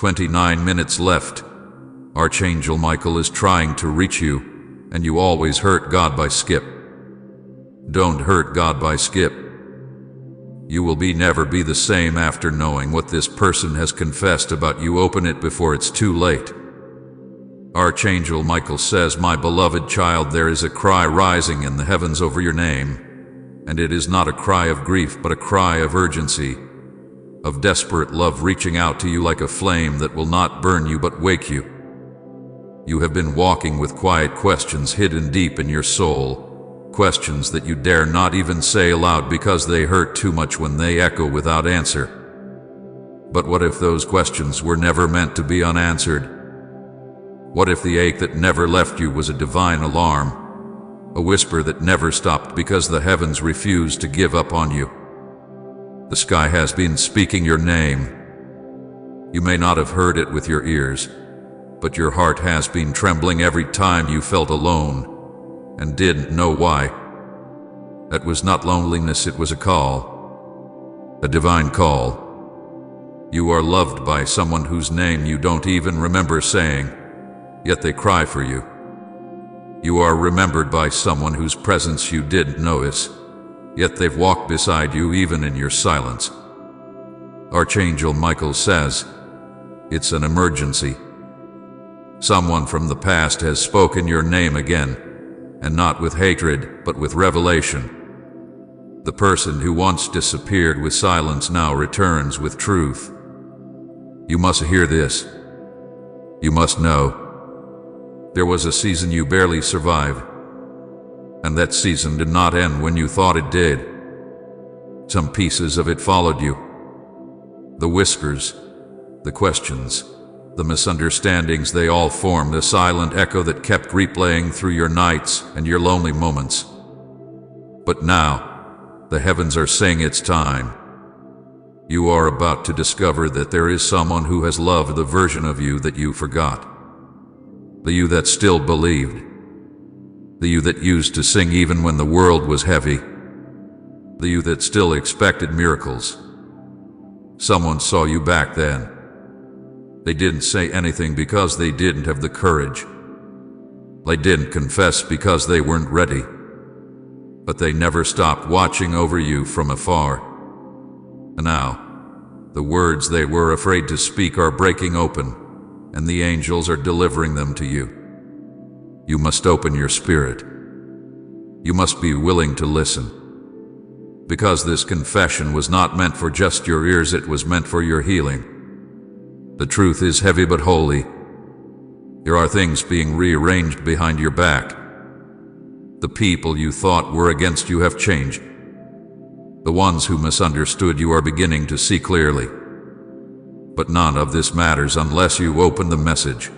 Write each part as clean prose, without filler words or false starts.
29 minutes left. Archangel Michael is trying to reach you, and you always hurt God by skip. Don't hurt God by skip. You will never be the same after knowing what this person has confessed about you. Open it before it's too late. Archangel Michael says, "My beloved child, there is a cry rising in the heavens over your name, and it is not a cry of grief but a cry of urgency, of desperate love reaching out to you like a flame that will not burn you but wake you. You have been walking with quiet questions hidden deep in your soul, questions that you dare not even say aloud because they hurt too much when they echo without answer. But what if those questions were never meant to be unanswered? What if the ache that never left you was a divine alarm, a whisper that never stopped because the heavens refused to give up on you? The sky has been speaking your name. You may not have heard it with your ears, but your heart has been trembling every time you felt alone and didn't know why. That was not loneliness, it was a call, a divine call. You are loved by someone whose name you don't even remember saying, yet they cry for you. You are remembered by someone whose presence you didn't notice, yet they've walked beside you even in your silence. Archangel Michael says, it's an emergency. Someone from the past has spoken your name again, and not with hatred, but with revelation. The person who once disappeared with silence now returns with truth. You must hear this. You must know. There was a season you barely survived, and that season did not end when you thought it did. Some pieces of it followed you. The whispers, the questions, the misunderstandings, they all formed a silent echo that kept replaying through your nights and your lonely moments. But now, the heavens are saying it's time. You are about to discover that there is someone who has loved the version of you that you forgot. The you that still believed. The you that used to sing even when the world was heavy. The you that still expected miracles. Someone saw you back then. They didn't say anything because they didn't have the courage. They didn't confess because they weren't ready. But they never stopped watching over you from afar. And now, the words they were afraid to speak are breaking open, and the angels are delivering them to you. You must open your spirit. You must be willing to listen. Because this confession was not meant for just your ears, it was meant for your healing. The truth is heavy but holy. There are things being rearranged behind your back. The people you thought were against you have changed. The ones who misunderstood you are beginning to see clearly. But none of this matters unless you open the message.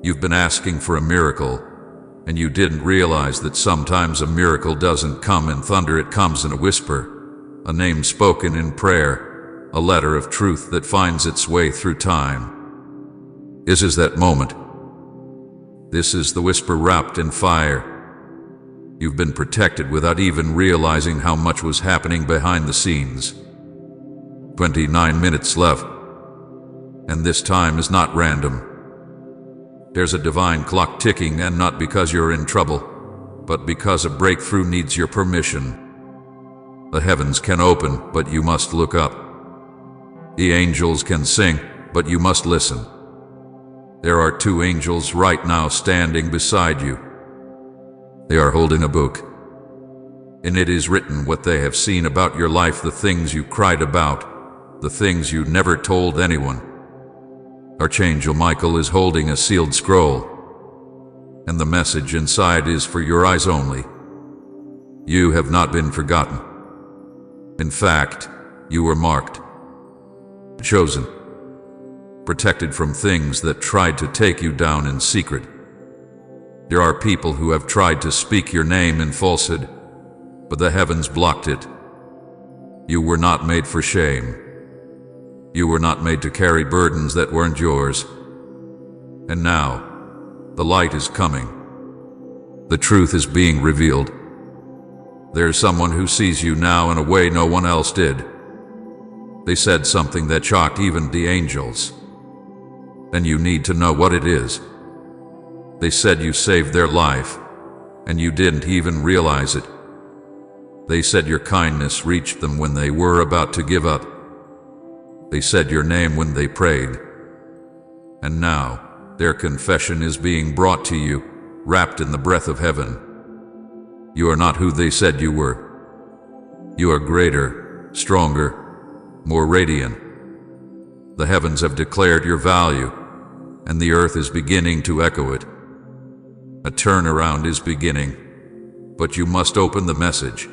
You've been asking for a miracle, and you didn't realize that sometimes a miracle doesn't come in thunder, it comes in a whisper, a name spoken in prayer, a letter of truth that finds its way through time. This is that moment. This is the whisper wrapped in fire. You've been protected without even realizing how much was happening behind the scenes. 29 minutes left. And this time is not random. There's a divine clock ticking, and not because you're in trouble, but because a breakthrough needs your permission. The heavens can open, but you must look up. The angels can sing, but you must listen. There are two angels right now standing beside you. They are holding a book. In it is written what they have seen about your life, the things you cried about, the things you never told anyone. Archangel Michael is holding a sealed scroll, and the message inside is for your eyes only. You have not been forgotten. In fact, you were marked, chosen, protected from things that tried to take you down in secret. There are people who have tried to speak your name in falsehood, but the heavens blocked it. You were not made for shame. You were not made to carry burdens that weren't yours. And now, the light is coming. The truth is being revealed. There's someone who sees you now in a way no one else did. They said something that shocked even the angels. and you need to know what it is. They said you saved their life, and you didn't even realize it. They said your kindness reached them when they were about to give up. They said your name when they prayed. And now, their confession is being brought to you, wrapped in the breath of heaven. You are not who they said you were. You are greater, stronger, more radiant. The heavens have declared your value, and the earth is beginning to echo it. A turnaround is beginning, but you must open the message.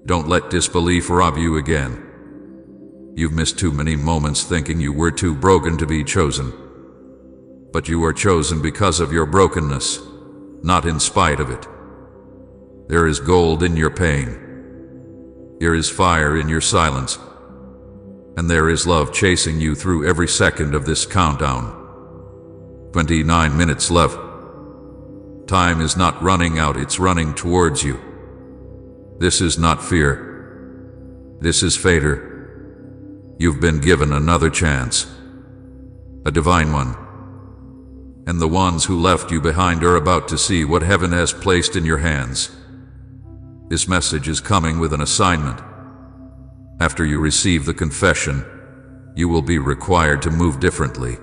Don't let disbelief rob you again. You've missed too many moments thinking you were too broken to be chosen. But you are chosen because of your brokenness, not in spite of it. There is gold in your pain. There is fire in your silence. And there is love chasing you through every second of this countdown. 29 minutes left. Time is not running out, it's running towards you. This is not fear. This is favor. You've been given another chance. A divine one. And the ones who left you behind are about to see what heaven has placed in your hands. This message is coming with an assignment. After you receive the confession, you will be required to move differently.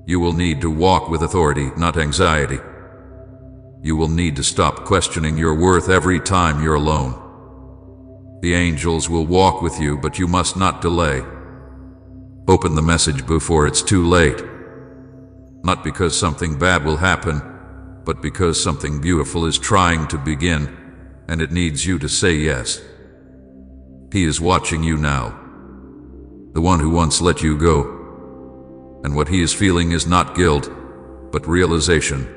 You will need to walk with authority, not anxiety. You will need to stop questioning your worth every time you're alone. The angels will walk with you, but you must not delay. Open the message before it's too late. Not because something bad will happen, but because something beautiful is trying to begin, and it needs you to say yes. He is watching you now, the one who once let you go. And what he is feeling is not guilt, but realization.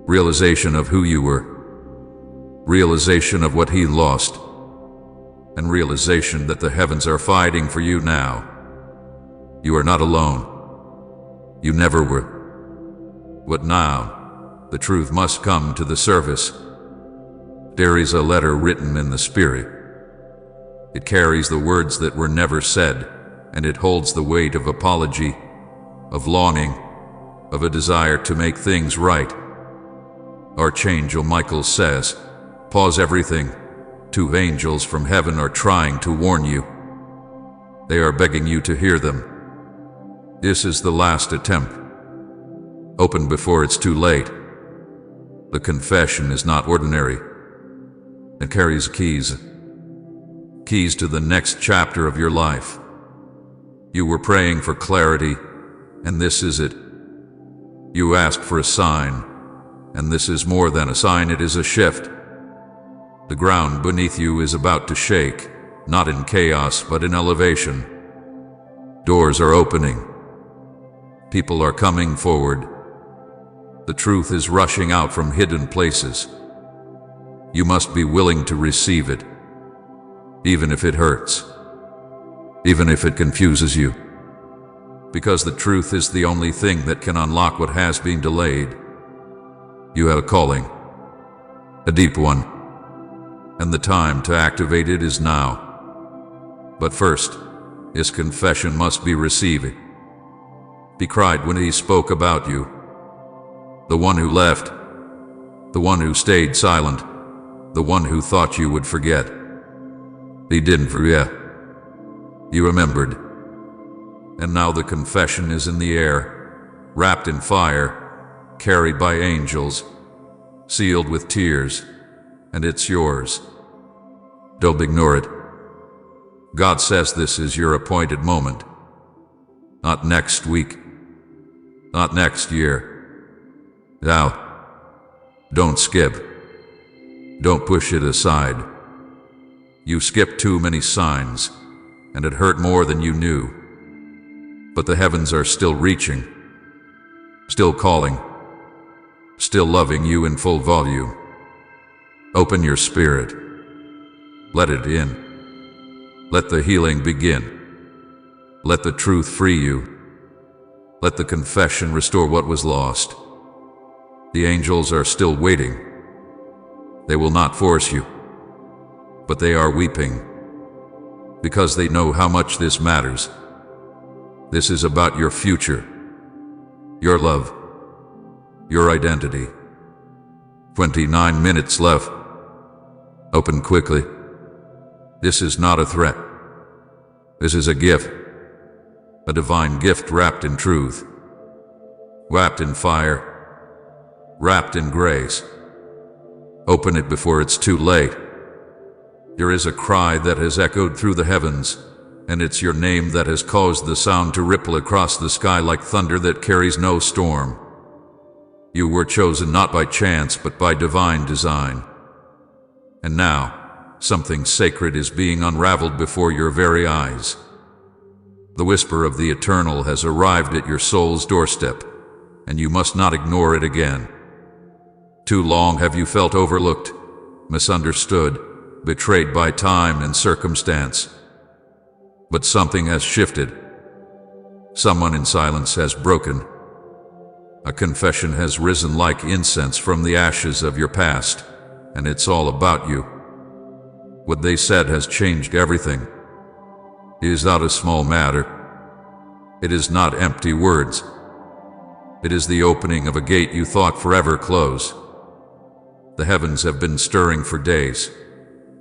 Realization of who you were. Realization of what he lost. And realization that the heavens are fighting for you now. You are not alone. You never were. But now, the truth must come to the surface. There is a letter written in the Spirit. It carries the words that were never said, and it holds the weight of apology, of longing, of a desire to make things right. Archangel Michael says, pause everything. 2 angels from heaven are trying to warn you. They are begging you to hear them. This is the last attempt. Open before it's too late. The confession is not ordinary. It carries keys. Keys to the next chapter of your life. You were praying for clarity, and this is it. You asked for a sign, and this is more than a sign, it is a shift. The ground beneath you is about to shake, not in chaos but in elevation. Doors are opening. People are coming forward. The truth is rushing out from hidden places. You must be willing to receive it, even if it hurts, even if it confuses you. Because the truth is the only thing that can unlock what has been delayed. You have a calling, a deep one, and the time to activate it is now. But first, his confession must be received. He cried when he spoke about you. The one who left, the one who stayed silent, the one who thought you would forget. He didn't forget. You remembered. And now the confession is in the air, wrapped in fire, carried by angels, sealed with tears, and it's yours. Don't ignore it. God says this is your appointed moment. Not next week. Not next year. Now, don't skip. Don't push it aside. You skipped too many signs, and it hurt more than you knew. But the heavens are still reaching, still calling, still loving you in full volume. Open your spirit. Let it in. Let the healing begin. Let the truth free you. Let the confession restore what was lost. The angels are still waiting. They will not force you, but they are weeping because they know how much this matters. This is about your future, your love, your identity. 29 minutes left. Open quickly. This is not a threat. This is a gift. A divine gift wrapped in truth, wrapped in fire, wrapped in grace. Open it before it's too late. There is a cry that has echoed through the heavens, and it's your name that has caused the sound to ripple across the sky like thunder that carries no storm. You were chosen not by chance, but by divine design. And now, something sacred is being unraveled before your very eyes. The whisper of the eternal has arrived at your soul's doorstep, and you must not ignore it again. Too long have you felt overlooked, misunderstood, betrayed by time and circumstance. But something has shifted. Someone in silence has broken. A confession has risen like incense from the ashes of your past, and it's all about you. What they said has changed everything. It is not a small matter. It is not empty words. It is the opening of a gate you thought forever closed. The heavens have been stirring for days,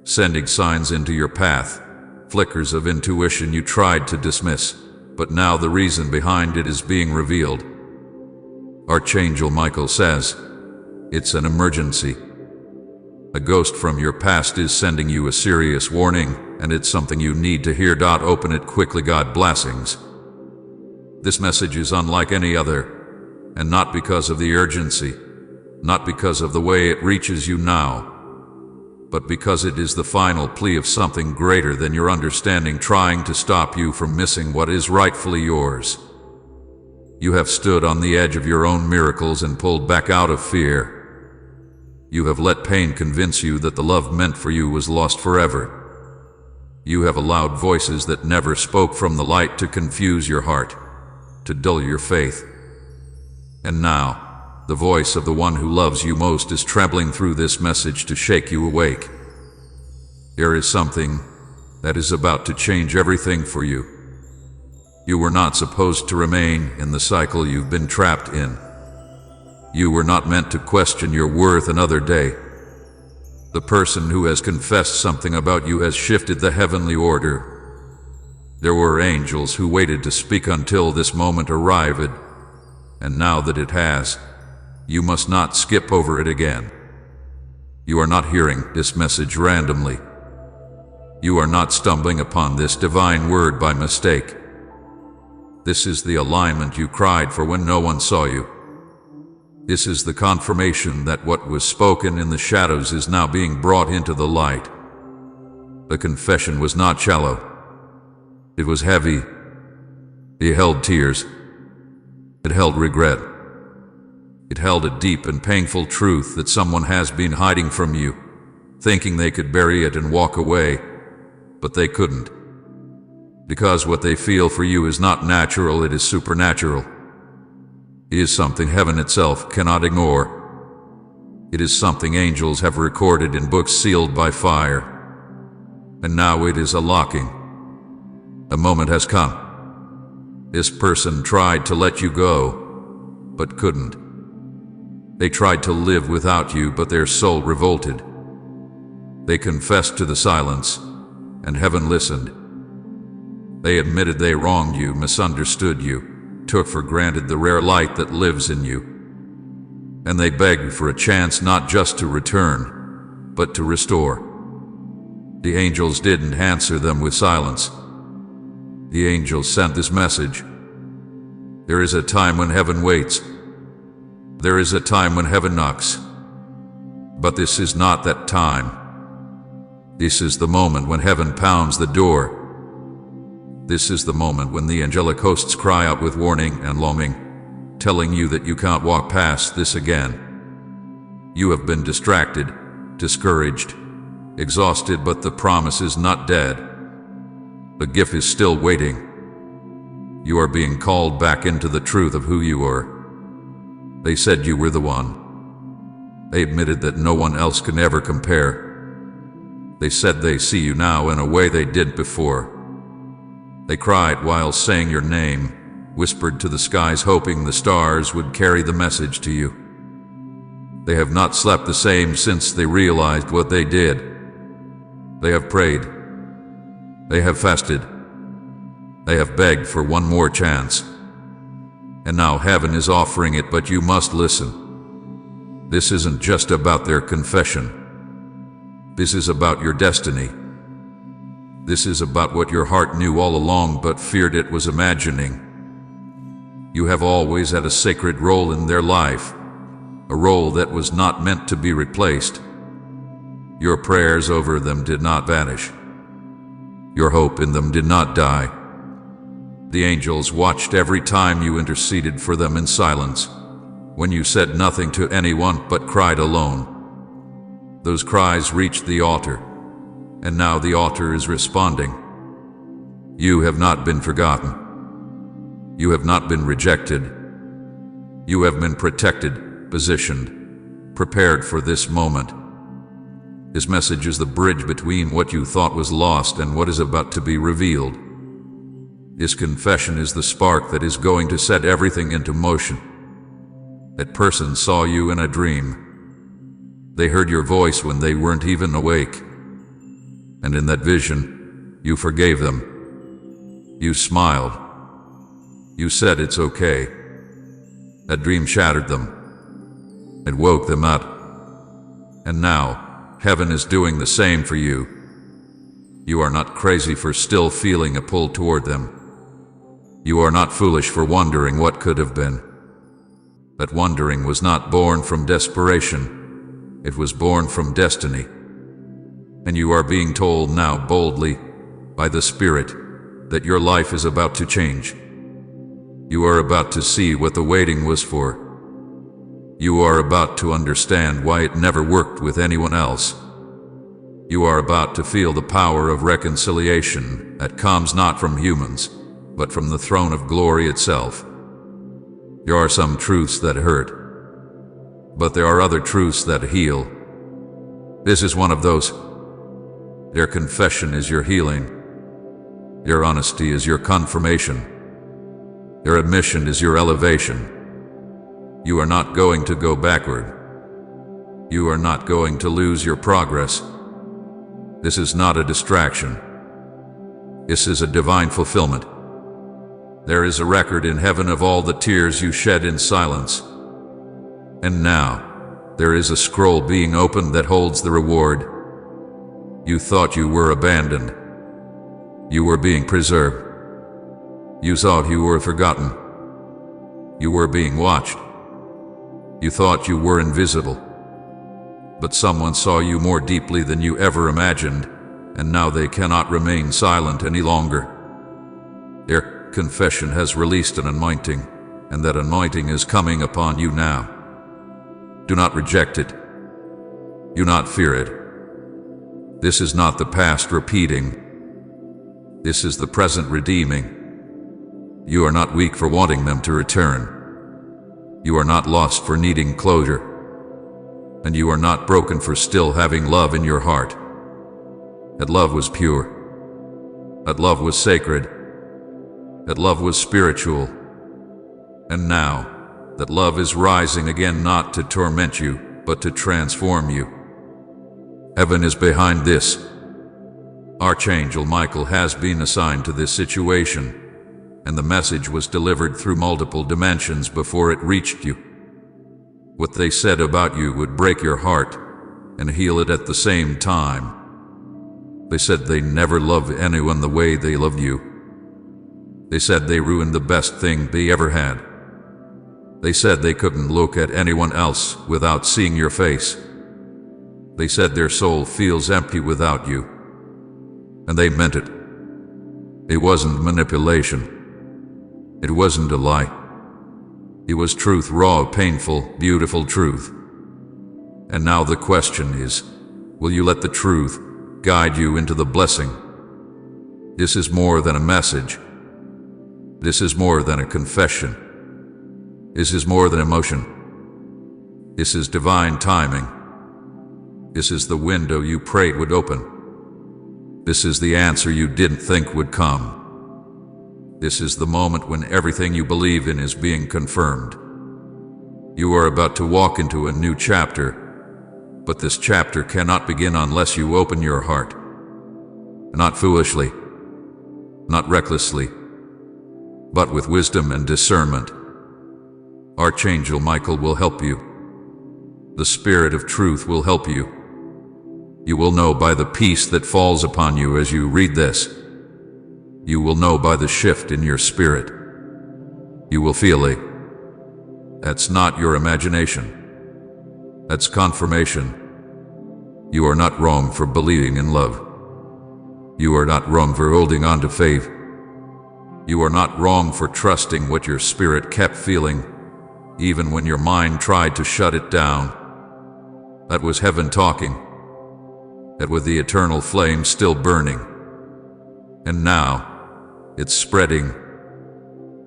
sending signs into your path, flickers of intuition you tried to dismiss, but now the reason behind it is being revealed. Archangel Michael says, it's an emergency. A ghost from your past is sending you a serious warning, and it's something you need to hear. Open it quickly. God blessings. This message is unlike any other, and not because of the urgency, not because of the way it reaches you now, but because it is the final plea of something greater than your understanding trying to stop you from missing what is rightfully yours. You have stood on the edge of your own miracles and pulled back out of fear. You have let pain convince you that the love meant for you was lost forever. You have allowed voices that never spoke from the light to confuse your heart, to dull your faith. And now, the voice of the one who loves you most is trembling through this message to shake you awake. There is something that is about to change everything for you. You were not supposed to remain in the cycle you've been trapped in. You were not meant to question your worth another day. The person who has confessed something about you has shifted the heavenly order. There were angels who waited to speak until this moment arrived, and now that it has, you must not skip over it again. You are not hearing this message randomly. You are not stumbling upon this divine word by mistake. This is the alignment you cried for when no one saw you. This is the confirmation that what was spoken in the shadows is now being brought into the light. The confession was not shallow. It was heavy. It held tears. It held regret. It held a deep and painful truth that someone has been hiding from you, thinking they could bury it and walk away, but they couldn't. Because what they feel for you is not natural, it is supernatural. It is something heaven itself cannot ignore. It is something angels have recorded in books sealed by fire. And now it is unlocking. A moment has come. This person tried to let you go, but couldn't. They tried to live without you, but their soul revolted. They confessed to the silence, and heaven listened. They admitted they wronged you, misunderstood you, took for granted the rare light that lives in you. And they begged for a chance not just to return, but to restore. The angels didn't answer them with silence. The angels sent this message. There is a time when heaven waits. There is a time when heaven knocks. But this is not that time. This is the moment when heaven pounds the door. This is the moment when the angelic hosts cry out with warning and longing, telling you that you can't walk past this again. You have been distracted, discouraged, exhausted, but the promise is not dead. The gift is still waiting. You are being called back into the truth of who you are. They said you were the one. They admitted that no one else can ever compare. They said they see you now in a way they didn't before. They cried while saying your name, whispered to the skies hoping the stars would carry the message to you. They have not slept the same since they realized what they did. They have prayed. They have fasted. They have begged for one more chance. And now heaven is offering it, but you must listen. This isn't just about their confession. This is about your destiny. This is about what your heart knew all along but feared it was imagining. You have always had a sacred role in their life, a role that was not meant to be replaced. Your prayers over them did not vanish. Your hope in them did not die. The angels watched every time you interceded for them in silence, when you said nothing to anyone but cried alone. Those cries reached the altar, and now the altar is responding. You have not been forgotten. You have not been rejected. You have been protected, positioned, prepared for this moment. His message is the bridge between what you thought was lost and what is about to be revealed. His confession is the spark that is going to set everything into motion. That person saw you in a dream. They heard your voice when they weren't even awake. And in that vision, you forgave them. You smiled. You said it's okay. That dream shattered them. It woke them up. And now, heaven is doing the same for you. You are not crazy for still feeling a pull toward them. You are not foolish for wondering what could have been. That wondering was not born from desperation. It was born from destiny. And you are being told now boldly, by the Spirit, that your life is about to change. You are about to see what the waiting was for. You are about to understand why it never worked with anyone else. You are about to feel the power of reconciliation that comes not from humans, but from the throne of glory itself. There are some truths that hurt, but there are other truths that heal. This is one of those. Their confession is your healing. Their honesty is your confirmation. Their admission is your elevation. You are not going to go backward. You are not going to lose your progress. This is not a distraction. This is a divine fulfillment. There is a record in heaven of all the tears you shed in silence. And now, there is a scroll being opened that holds the reward. You thought you were abandoned. You were being preserved. You thought you were forgotten. You were being watched. You thought you were invisible. But someone saw you more deeply than you ever imagined, and now they cannot remain silent any longer. Their confession has released an anointing, and that anointing is coming upon you now. Do not reject it. Do not fear it. This is not the past repeating. This is the present redeeming. You are not weak for wanting them to return. You are not lost for needing closure. And you are not broken for still having love in your heart. That love was pure. That love was sacred. That love was spiritual. And now, that love is rising again not to torment you, but to transform you. Heaven is behind this. Archangel Michael has been assigned to this situation, and the message was delivered through multiple dimensions before it reached you. What they said about you would break your heart and heal it at the same time. They said they never loved anyone the way they loved you. They said they ruined the best thing they ever had. They said they couldn't look at anyone else without seeing your face. They said their soul feels empty without you. And they meant it. It wasn't manipulation. It wasn't a lie. It was truth, raw, painful, beautiful truth. And now the question is, will you let the truth guide you into the blessing? This is more than a message. This is more than a confession. This is more than emotion. This is divine timing. This is the window you prayed would open. This is the answer you didn't think would come. This is the moment when everything you believe in is being confirmed. You are about to walk into a new chapter, but this chapter cannot begin unless you open your heart. Not foolishly, not recklessly, but with wisdom and discernment. Archangel Michael will help you. The Spirit of Truth will help you. You will know by the peace that falls upon you as you read this. You will know by the shift in your spirit. You will feel it. That's not your imagination. That's confirmation. You are not wrong for believing in love. You are not wrong for holding on to faith. You are not wrong for trusting what your spirit kept feeling, even when your mind tried to shut it down. That was heaven talking. That was the eternal flame still burning. And now, it's spreading.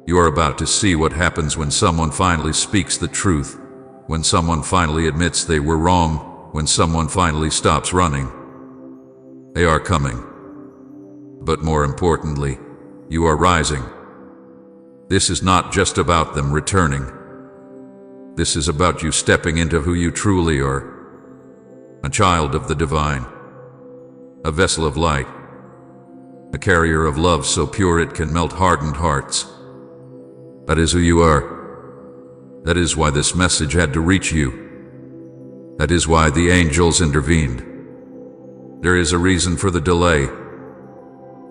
You are about to see what happens when someone finally speaks the truth, when someone finally admits they were wrong, when someone finally stops running. They are coming. But more importantly, you are rising. This is not just about them returning. This is about you stepping into who you truly are. A child of the divine. A vessel of light. A carrier of love so pure it can melt hardened hearts. That is who you are. That is why this message had to reach you. That is why the angels intervened. There is a reason for the delay.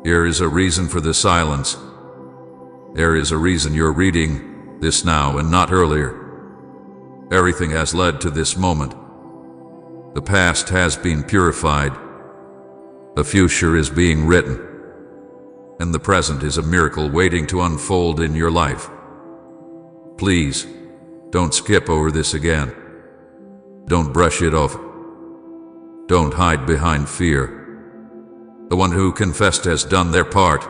There is a reason for the silence. There is a reason you're reading this now and not earlier. Everything has led to this moment. The past has been purified. The future is being written. And the present is a miracle waiting to unfold in your life. Please, don't skip over this again. Don't brush it off. Don't hide behind fear. The one who confessed has done their part.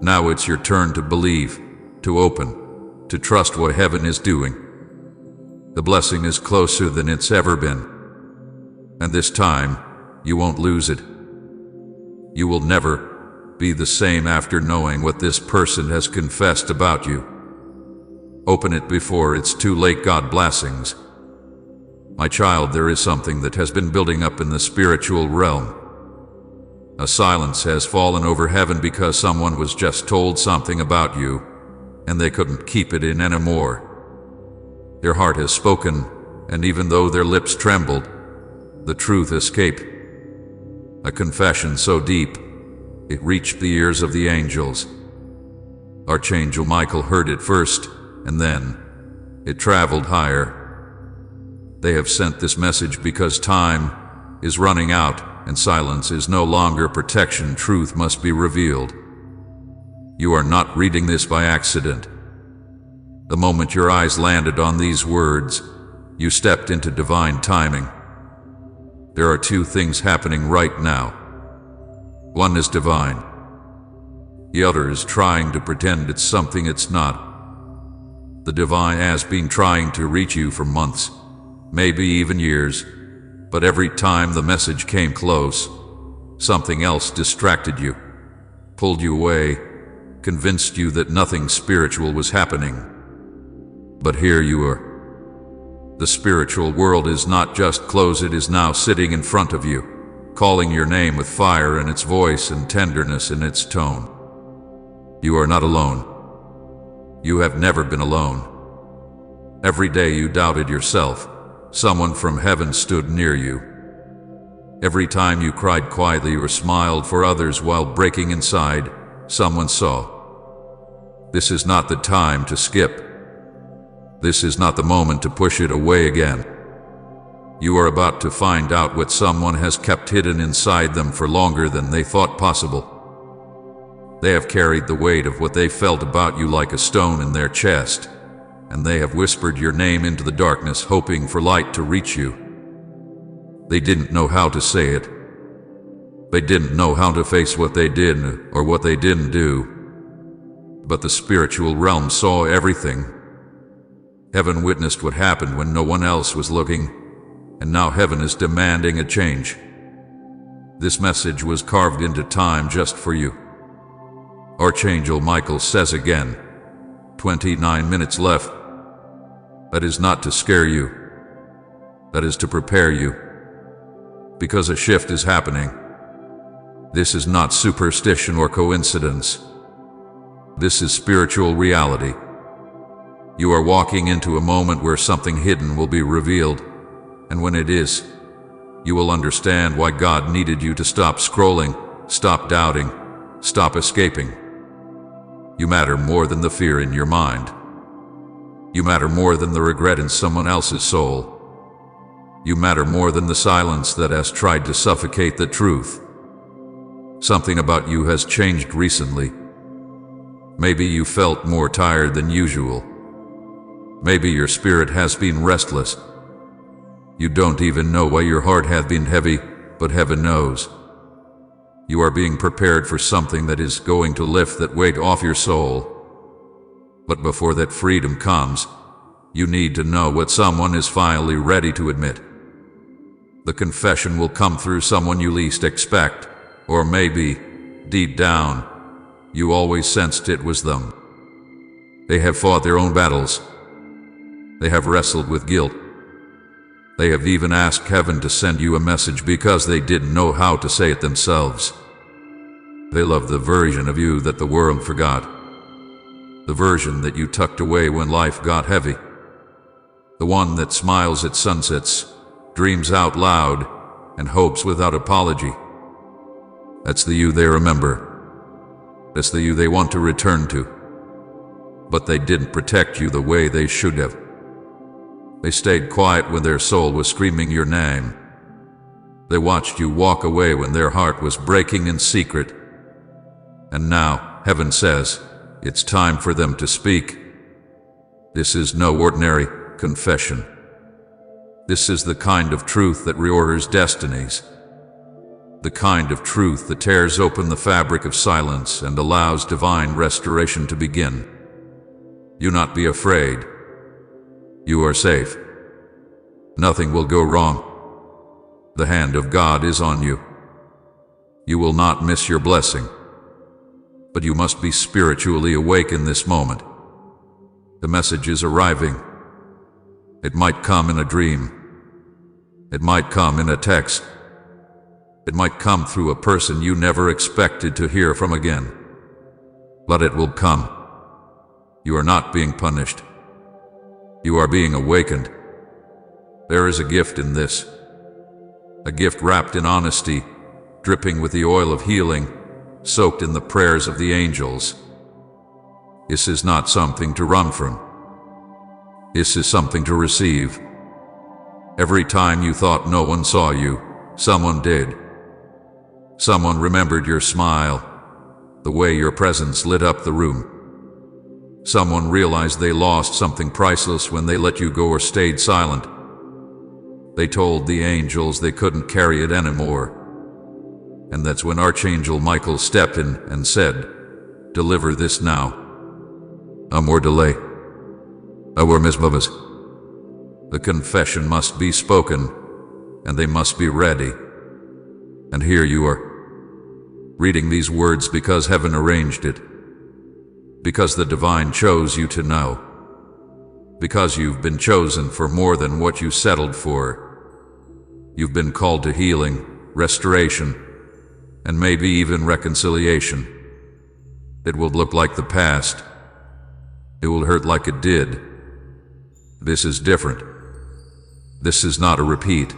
Now it's your turn to believe, to open, to trust what heaven is doing. The blessing is closer than it's ever been. And this time, you won't lose it. You will never be the same after knowing what this person has confessed about you. Open it before it's too late. God blessings. My child, there is something that has been building up in the spiritual realm. A silence has fallen over heaven because someone was just told something about you, and they couldn't keep it in anymore. Their heart has spoken, and even though their lips trembled, the truth escaped. A confession so deep, it reached the ears of the angels. Archangel Michael heard it first, and then it traveled higher. They have sent this message because time is running out, and silence is no longer protection. Truth must be revealed. You are not reading this by accident. The moment your eyes landed on these words, you stepped into divine timing. There are two things happening right now. One is divine. The other is trying to pretend it's something it's not. The divine has been trying to reach you for months, maybe even years, but every time the message came close, something else distracted you, pulled you away, convinced you that nothing spiritual was happening. But here you are. The spiritual world is not just close, it is now sitting in front of you, calling your name with fire in its voice and tenderness in its tone. You are not alone. You have never been alone. Every day you doubted yourself, someone from heaven stood near you. Every time you cried quietly or smiled for others while breaking inside, someone saw. This is not the time to skip. This is not the moment to push it away again. You are about to find out what someone has kept hidden inside them for longer than they thought possible. They have carried the weight of what they felt about you like a stone in their chest, and they have whispered your name into the darkness, hoping for light to reach you. They didn't know how to say it. They didn't know how to face what they did or what they didn't do. But the spiritual realm saw everything. Heaven witnessed what happened when no one else was looking, and now heaven is demanding a change. This message was carved into time just for you. Archangel Michael says again, 29 minutes left. That is not to scare you. That is to prepare you. Because a shift is happening. This is not superstition or coincidence. This is spiritual reality. You are walking into a moment where something hidden will be revealed, and when it is, you will understand why God needed you to stop scrolling, stop doubting, stop escaping. You matter more than the fear in your mind. You matter more than the regret in someone else's soul. You matter more than the silence that has tried to suffocate the truth. Something about you has changed recently. Maybe you felt more tired than usual. Maybe your spirit has been restless. You don't even know why your heart has been heavy, but heaven knows. You are being prepared for something that is going to lift that weight off your soul. But before that freedom comes, you need to know what someone is finally ready to admit. The confession will come through someone you least expect, or maybe, deep down, you always sensed it was them. They have fought their own battles. They have wrestled with guilt. They have even asked heaven to send you a message because they didn't know how to say it themselves. They love the version of you that the world forgot. The version that you tucked away when life got heavy. The one that smiles at sunsets, dreams out loud, and hopes without apology. That's the you they remember. That's the you they want to return to. But they didn't protect you the way they should have. They stayed quiet when their soul was screaming your name. They watched you walk away when their heart was breaking in secret. And now, heaven says, it's time for them to speak. This is no ordinary confession. This is the kind of truth that reorders destinies. The kind of truth that tears open the fabric of silence and allows divine restoration to begin. Do not be afraid. You are safe. Nothing will go wrong. The hand of God is on you. You will not miss your blessing. But you must be spiritually awake in this moment. The message is arriving. It might come in a dream. It might come in a text. It might come through a person you never expected to hear from again. But it will come. You are not being punished. You are being awakened. There is a gift in this. A gift wrapped in honesty, dripping with the oil of healing, soaked in the prayers of the angels. This is not something to run from. This is something to receive. Every time you thought no one saw you, someone did. Someone remembered your smile, the way your presence lit up the room. Someone realized they lost something priceless when they let you go or stayed silent. They told the angels they couldn't carry it anymore. And that's when Archangel Michael stepped in and said, "Deliver this now. No more delay. No more mismoves." The confession must be spoken, and they must be ready. And here you are, reading these words because heaven arranged it. Because the divine chose you to know. Because you've been chosen for more than what you settled for. You've been called to healing, restoration, and maybe even reconciliation. It will look like the past. It will hurt like it did. This is different. This is not a repeat.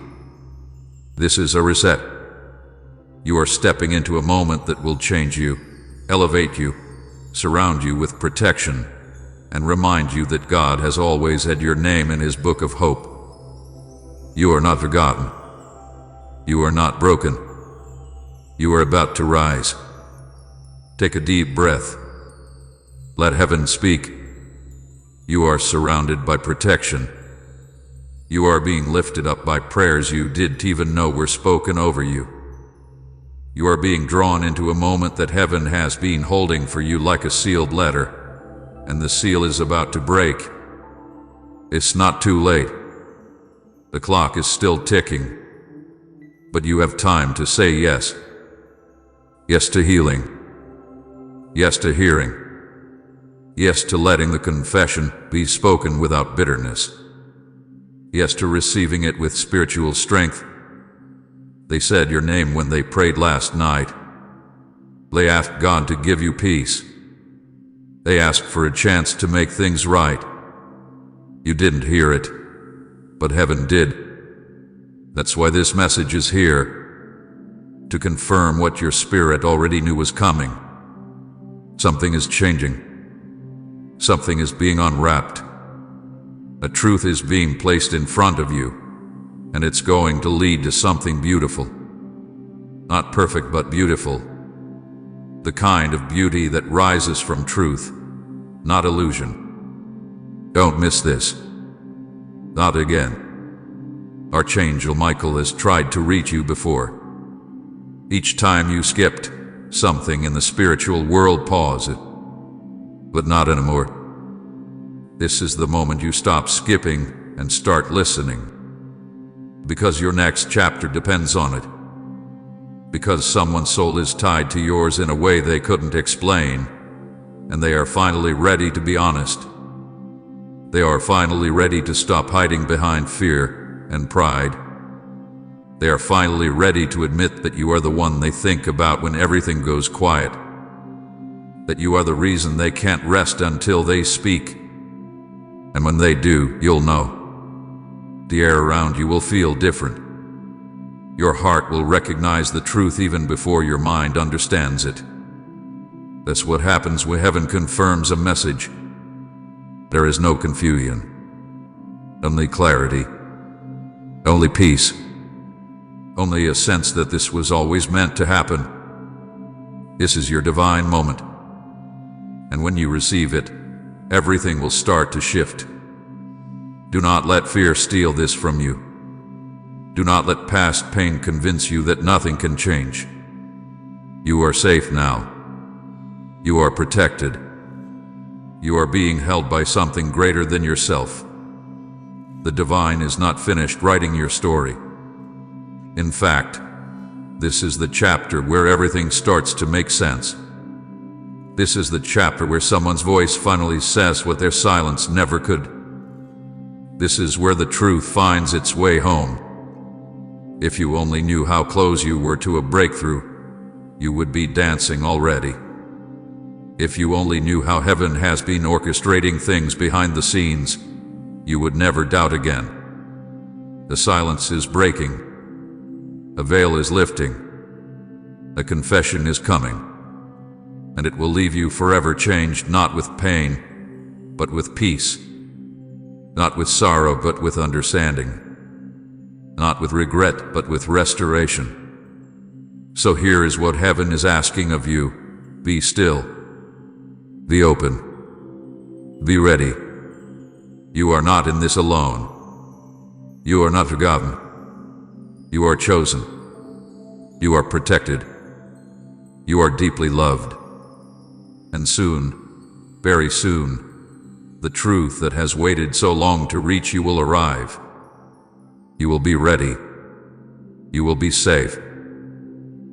This is a reset. You are stepping into a moment that will change you, elevate you, surround you with protection, and remind you that God has always had your name in His book of hope. You are not forgotten. You are not broken. You are about to rise. Take a deep breath. Let heaven speak. You are surrounded by protection. You are being lifted up by prayers you didn't even know were spoken over you. You are being drawn into a moment that heaven has been holding for you like a sealed letter, and the seal is about to break. It's not too late. The clock is still ticking, but you have time to say yes. Yes to healing. Yes to hearing. Yes to letting the confession be spoken without bitterness. Yes to receiving it with spiritual strength. They said your name when they prayed last night. They asked God to give you peace. They asked for a chance to make things right. You didn't hear it, but heaven did. That's why this message is here, to confirm what your spirit already knew was coming. Something is changing. Something is being unwrapped. A truth is being placed in front of you, and it's going to lead to something beautiful. Not perfect, but beautiful. The kind of beauty that rises from truth, not illusion. Don't miss this. Not again. Archangel Michael has tried to reach you before. Each time you skipped, something in the spiritual world paused. But not anymore. This is the moment you stop skipping and start listening. Because your next chapter depends on it. Because someone's soul is tied to yours in a way they couldn't explain, and they are finally ready to be honest. They are finally ready to stop hiding behind fear and pride. They are finally ready to admit that you are the one they think about when everything goes quiet. That you are the reason they can't rest until they speak. And when they do, you'll know. The air around you will feel different. Your heart will recognize the truth even before your mind understands it. That's what happens when heaven confirms a message. There is no confusion. Only clarity. Only peace. Only a sense that this was always meant to happen. This is your divine moment. And when you receive it, everything will start to shift. Do not let fear steal this from you. Do not let past pain convince you that nothing can change. You are safe now. You are protected. You are being held by something greater than yourself. The divine is not finished writing your story. In fact, this is the chapter where everything starts to make sense. This is the chapter where someone's voice finally says what their silence never could. This is where the truth finds its way home. If you only knew how close you were to a breakthrough, you would be dancing already. If you only knew how heaven has been orchestrating things behind the scenes, you would never doubt again. The silence is breaking. A veil is lifting. A confession is coming. And it will leave you forever changed, not with pain, but with peace. Not with sorrow, but with understanding. Not with regret, but with restoration. So here is what heaven is asking of you. Be still. Be open. Be ready. You are not in this alone. You are not forgotten. You are chosen. You are protected. You are deeply loved. And soon, very soon, the truth that has waited so long to reach you will arrive. You will be ready. You will be safe.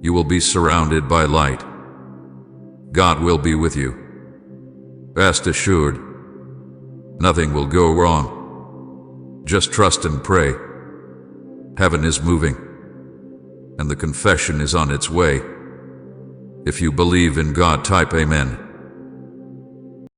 You will be surrounded by light. God will be with you. Rest assured, nothing will go wrong. Just trust and pray. Heaven is moving, and the confession is on its way. If you believe in God, type Amen.